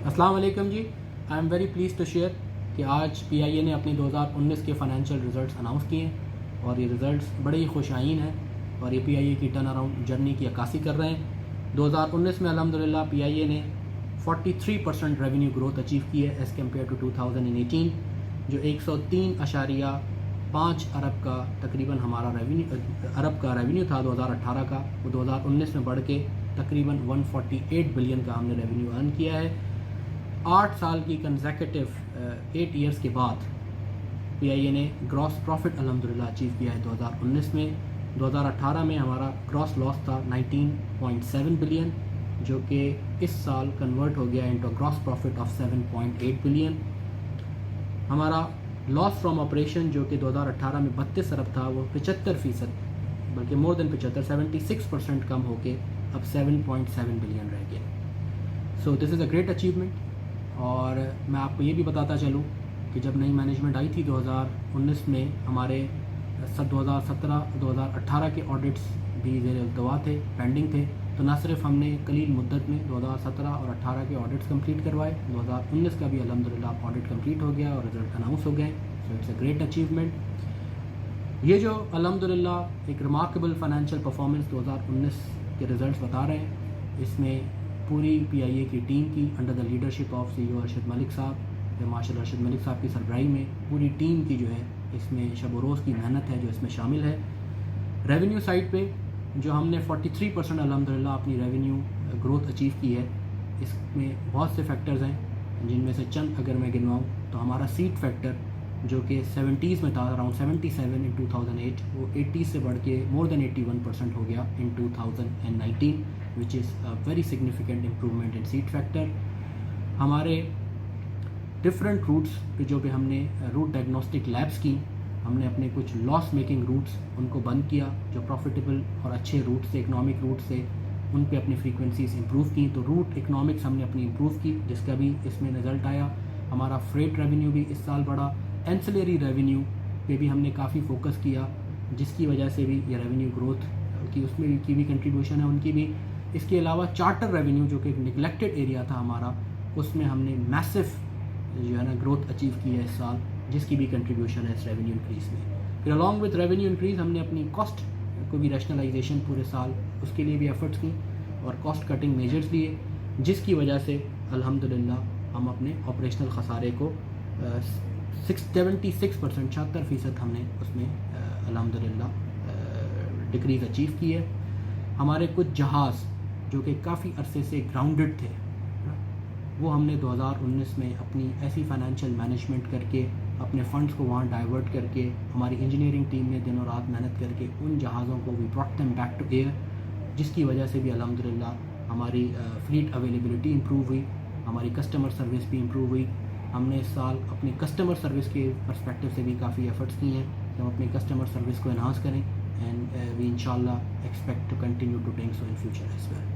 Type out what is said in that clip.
السلام علیکم جی. I am very please to share کہ آج پی آئی اے نے اپنے 2019 کے فائنینشیل ریزلٹس اناؤنس کیے ہیں اور یہ ریزلٹس بڑے ہی خوش آئین ہیں اور یہ پی آئی اے کی ٹرن اراؤنڈ جرنی کی عکاسی کر رہے ہیں. 2019 میں الحمدللہ پی آئی اے نے 43% ریونیو گروتھ اچیو کی ہے ایز کمپیئر ٹو 2018 جو 103.5 ارب کا تقریباً ہمارا ریونیو تھا 2018 کا. وہ 2019 میں بڑھ کے تقریباً 148 بلین کا ہم نے ریونیو ارن کیا ہے. 8 سال کی کنزیکٹیو 8 ایئرس کے بعد پی آئی اے نے گراس پروفٹ الحمدللہ اچیو کیا ہے 2019 میں. 2018 میں ہمارا گراس لاس تھا 19.7 بلین جو کہ اس سال کنورٹ ہو گیا into gross prophet of 7.8 billion. ہمارا لاس فرام آپریشن جو کہ 2018 میں 32 ارب تھا وہ 75% بلکہ مور دین 76% کم ہو کے اب 7.7 بلین رہ گیا. سو دس از اے گریٹ اچیومنٹ. اور میں آپ کو یہ بھی بتاتا چلوں کہ جب نئی مینجمنٹ آئی تھی 2019 میں ہمارے 2017-2018 کے آڈٹس بھی زیر التوا تھے، پینڈنگ تھے. تو نہ صرف ہم نے قلیل مدت میں 2017 اور 18 کے آڈٹس کمپلیٹ کروائے، 2019 کا بھی الحمدللہ آڈٹ کمپلیٹ ہو گیا اور رزلٹ اناؤنس ہو گئے. So it's a great achievement. یہ جو الحمدللہ ایک ریمارکیبل فائنینشیل پرفارمنس 2019 کے رزلٹس بتا رہے ہیں، اس میں پوری پی آئی اے کی ٹیم کی انڈر دا لیڈرشپ آف سی ای او ارشد ملک صاحب، مارشل ارشد ملک صاحب کی سربراہی میں پوری ٹیم کی جو ہے اس میں شب و روز کی محنت ہے جو اس میں شامل ہے. ریونیو سائڈ پہ جو ہم نے 43% الحمدللہ اپنی ریونیو گروتھ اچیو کی ہے، اس میں بہت سے فیکٹرز ہیں جن میں سے چند اگر میں گنواؤں تو ہمارا سیٹ فیکٹر جو کہ 70s میں تھا اراؤنڈ 77 ان 2008 وہ 80 سے بڑھ کے مور دین 81% ہو گیا in 2019 which is very significant improvement in seat factor. ہمارے ڈفرینٹ روٹس پہ جو کہ ہم نے روٹ ڈائگنوسٹک لیبس کی، ہم نے اپنے کچھ لاس میکنگ روٹس ان کو بند کیا، جو پروفیٹیبل اور اچھے روٹس سے اکنامک روٹس سے ان پہ اپنی فریکوینسیز امپروو کی. تو روٹ اکنامکس ہم نے اپنی امپروو کی جس کا بھی اس میں رزلٹ آیا. ہمارا فریٹ ریونیو بھی اس سال بڑھا. اینسلری ریونیو پہ بھی ہم نے کافی فوکس کیا جس کی وجہ سے بھی یہ ریونیو گروتھ کی اس میں کی بھی کنٹریبیوشن ہے ان کی بھی. اس کے علاوہ چارٹر ریونیو جو کہ ایک نگلیکٹڈ ایریا تھا ہمارا، اس میں ہم نے میسو جو ہے نا گروتھ اچیو کی ہے اس سال جس کی بھی کنٹریبیوشن ہے اس ریونیو انکریز میں. پھر along with ریونیو انکریز ہم نے اپنی کاسٹ کو بھی ریشنلائزیشن پورے سال اس کے لیے بھی ایفرٹس کی اور کاسٹ کٹنگ میجرز لیے جس کی وجہ سے الحمدللہ ہم اپنے آپریشنل خسارے کو 76% ہم نے اس میں الحمدللہ ڈکریز اچیو کی ہے. ہمارے کچھ جہاز جو کہ کافی عرصے سے گراؤنڈڈ تھے وہ ہم نے 2019 میں اپنی ایسی فائنینشیل مینجمنٹ کر کے اپنے فنڈز کو وہاں ڈائیورٹ کر کے ہماری انجینئرنگ ٹیم نے دن و رات محنت کر کے ان جہازوں کو we brought them back to air جس کی وجہ سے بھی الحمدللہ ہماری فلیٹ اویلیبلٹی امپروو ہوئی، ہماری کسٹمر سروس بھی امپروو ہوئی. ہم نے اس سال اپنی کسٹمر سروس کے پرسپیکٹو سے بھی کافی ایفرٹس کی ہیں کہ ہم اپنی کسٹمر سروس کو انہانس کریں اینڈ وی انشاءاللہ expect to continue to doing so in future as well.